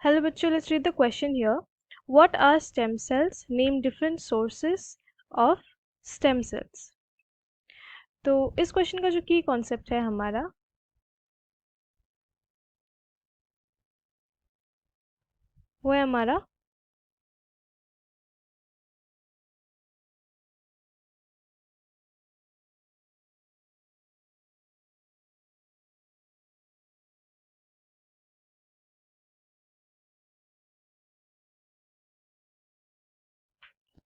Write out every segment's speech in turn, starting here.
Hello बच्चों, let's read the question here. What are stem cells? Name different sources of stem cells. तो इस question का जो की कॉन्सेप्ट है हमारा वो है हमारा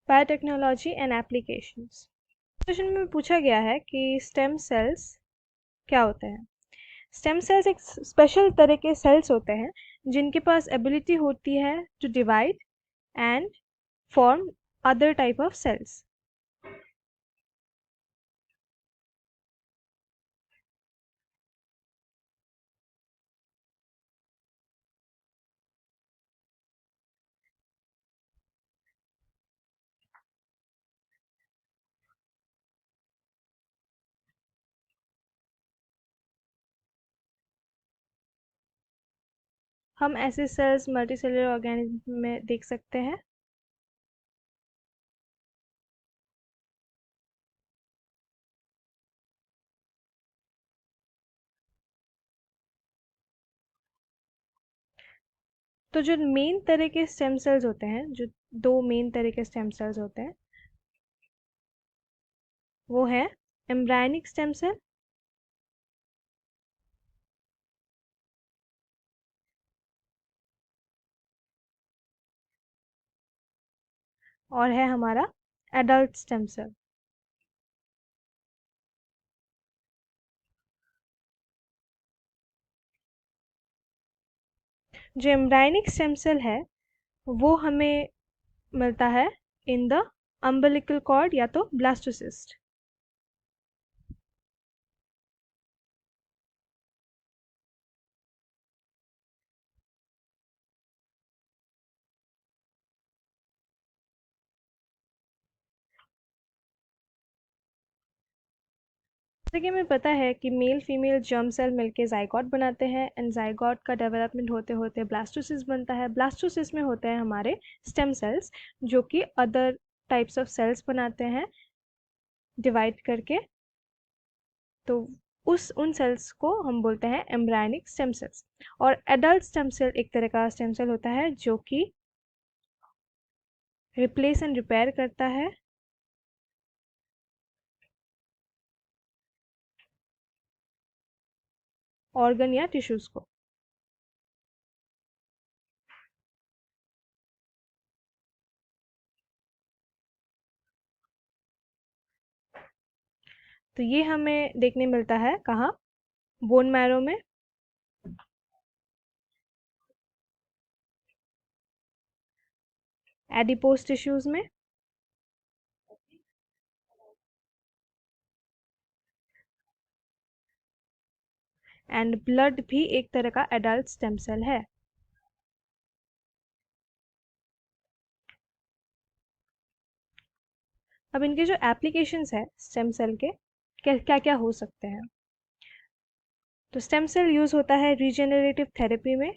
बायोटेक्नोलॉजी एंड एप्लीकेशंस। क्वेश्चन में पूछा गया है कि स्टेम सेल्स क्या होते हैं। स्टेम सेल्स एक स्पेशल तरह के सेल्स होते हैं जिनके पास एबिलिटी होती है to divide and form other type of cells. हम ऐसे सेल्स मल्टीसेलुलर ऑर्गेनिज्म में देख सकते हैं। तो जो मेन तरह के स्टेम सेल्स होते हैं, जो दो मेन तरह के स्टेम सेल्स होते हैं, वो है एम्ब्रायनिक स्टेम सेल और है हमारा एडल्ट स्टेम सेल। जो एम्ब्रायनिक स्टेम सेल है वो हमें मिलता है इन द अम्बिलिकल कॉर्ड या तो ब्लास्टोसिस्ट। जैसे कि हमें पता है कि मेल फीमेल जर्म सेल मिलके जाइगोट बनाते हैं एंड जाइगोट का डेवलपमेंट होते होते ब्लास्टोसिस्ट बनता है। ब्लास्टोसिस्ट में होते हैं हमारे स्टेम सेल्स जो कि अदर टाइप्स ऑफ सेल्स बनाते हैं डिवाइड करके। तो उन सेल्स को हम बोलते हैं एम्ब्रायनिक स्टेम सेल्स। और एडल्ट स्टेम सेल एक तरह का स्टेम सेल होता है जो कि रिप्लेस एंड रिपेयर करता है ऑर्गन या टिश्यूज को। तो ये हमें देखने मिलता है कहाँ, बोन मैरो में, एडिपोज टिश्यूज में, एंड ब्लड भी एक तरह का एडल्ट स्टेम सेल है। अब इनके जो एप्लीकेशंस है स्टेम सेल के क्या क्या हो सकते हैं। तो स्टेम सेल यूज होता है रीजेनरेटिव थेरेपी में,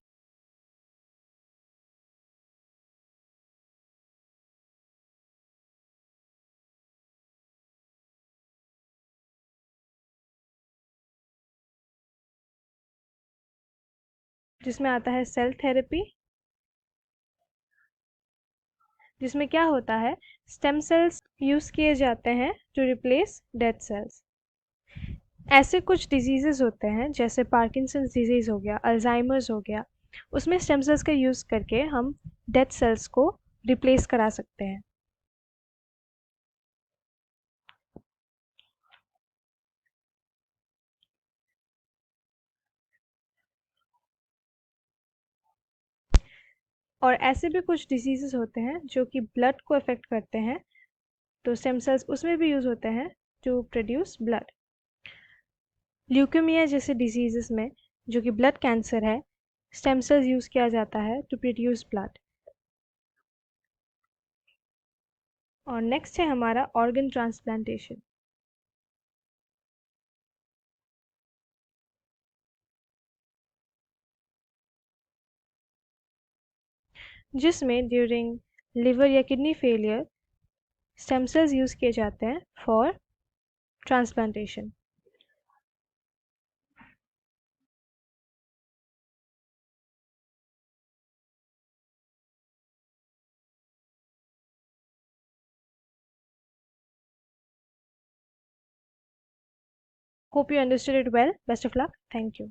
जिसमें आता है सेल थेरेपी, जिसमें क्या होता है स्टेम सेल्स यूज किए जाते हैं टू रिप्लेस डेड सेल्स। ऐसे कुछ डिजीजेस होते हैं जैसे पार्किंसंस डिजीज हो गया, अल्जाइमर्स हो गया, उसमें स्टेम सेल्स का यूज करके हम डेड सेल्स को रिप्लेस करा सकते हैं। और ऐसे भी कुछ डिजीजेस होते हैं जो कि ब्लड को अफेक्ट करते हैं, तो स्टेम सेल्स उसमें भी यूज होते हैं टू प्रोड्यूस ब्लड। ल्यूकेमिया जैसे डिजीजेस में, जो कि ब्लड कैंसर है, स्टेम सेल्स यूज किया जाता है टू प्रोड्यूस ब्लड। और नेक्स्ट है हमारा ऑर्गन ट्रांसप्लांटेशन। जिसमें ड्यूरिंग लिवर या kidney failure stem cells use किए जाते हैं for transplantation. Hope you understood it well. Best of luck. Thank you.